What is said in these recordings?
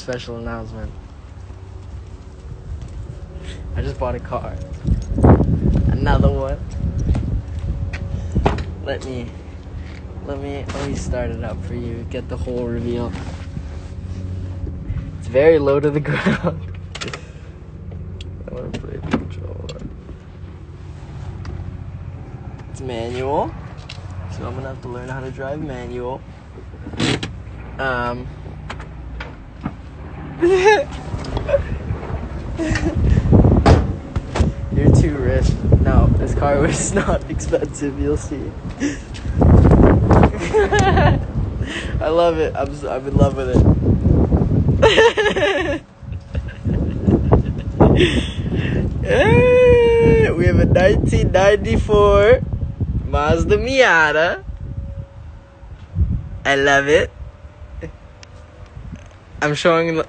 Special announcement. I just bought a car. Another one. Let me start it up for you. Get the whole reveal. It's very low to the ground. I want to play the controller. It's manual, so I'm gonna have to learn how to drive manual. You're too rich. No, this car was not expensive. You'll see. I love it. I'm in love with it. Hey, we have a 1994 Mazda Miata. I love it. I'm showing the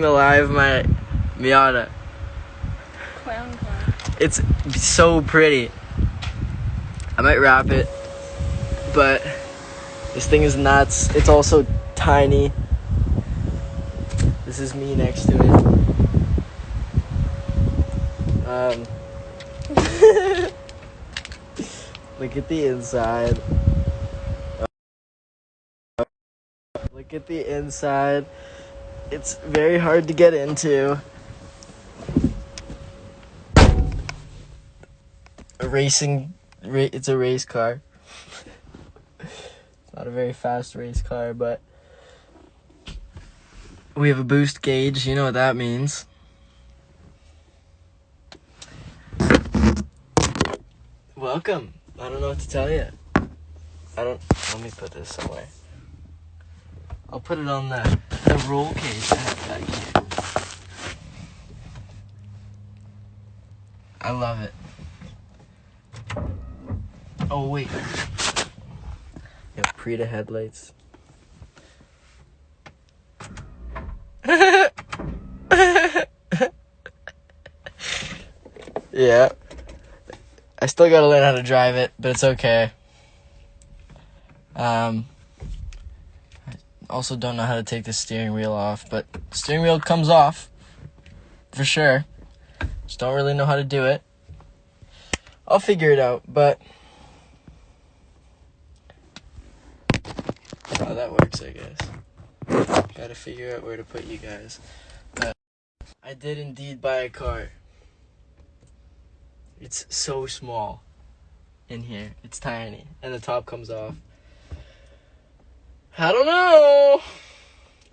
live my Miata. Clown car. It's so pretty. I might wrap it, but this thing is nuts. It's also tiny. This is me next to it. Look at the inside. Look at the inside. It's very hard to get into. It's a race car. It's not a very fast race car, but we have a boost gauge. You know what that means. Welcome. I don't know what to tell you. Let me put this somewhere. I'll put it on the roll cage I have back here. I love it. Oh, wait. You have Prita headlights. Yeah. I still gotta learn how to drive it, but it's okay. I also don't know how to take the steering wheel off, but the steering wheel comes off. For sure. Just don't really know how to do it. I'll figure it out, but how that works, I guess. Gotta figure out where to put you guys. But I did indeed buy a car. It's so small in here. It's tiny. And the top comes off. I don't know.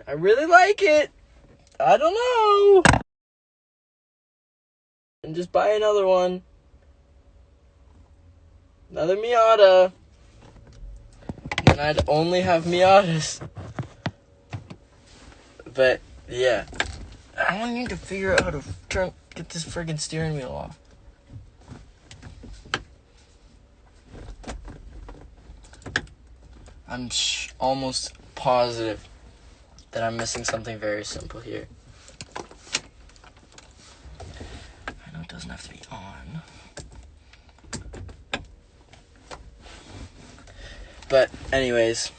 I really like it. I don't know. And just buy another one. Another Miata. And I'd only have Miatas. But, yeah. I only need to figure out how to get this friggin' steering wheel off. I'm almost positive that I'm missing something very simple here. I know it doesn't have to be on. But anyways,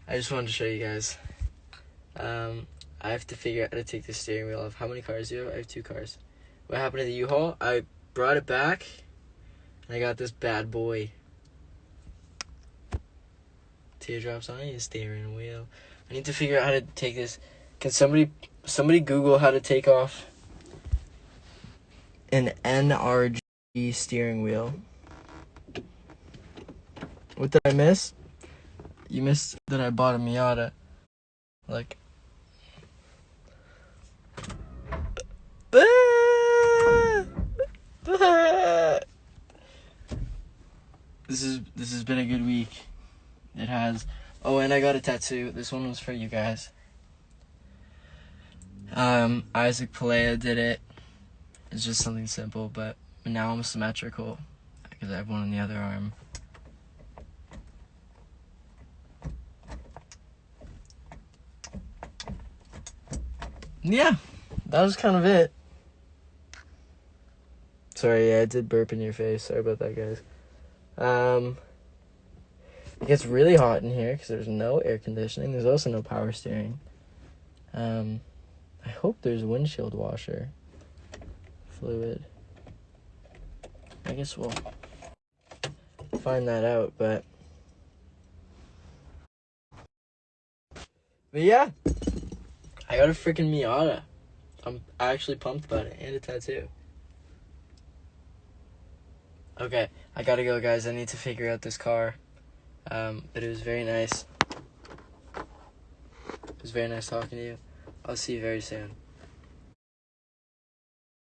I just wanted to show you guys. I have to figure out how to take the steering wheel off. How many cars do you have? I have 2 cars. What happened to the U-Haul? I brought it back, and I got this bad boy. Teardrops on your steering wheel. I need to figure out how to take this. Can somebody Google how to take off an NRG steering wheel? What did I miss? You missed that I bought a Miata. Like, this has been a good week. It has. Oh, and I got a tattoo. This one was for you guys. Isaac Pelea did it. It's just something simple, but now I'm symmetrical because I have one on the other arm. Yeah, that was kind of it. Sorry, yeah, I did burp in your face. Sorry about that, guys. It gets really hot in here because there's no air conditioning. There's also no power steering. I hope there's windshield washer fluid. I guess we'll find that out, but yeah, I got a freaking Miata. I'm actually pumped about it, and a tattoo. Okay, I gotta go, guys. I need to figure out this car. But it was very nice. It was very nice talking to you. I'll see you very soon.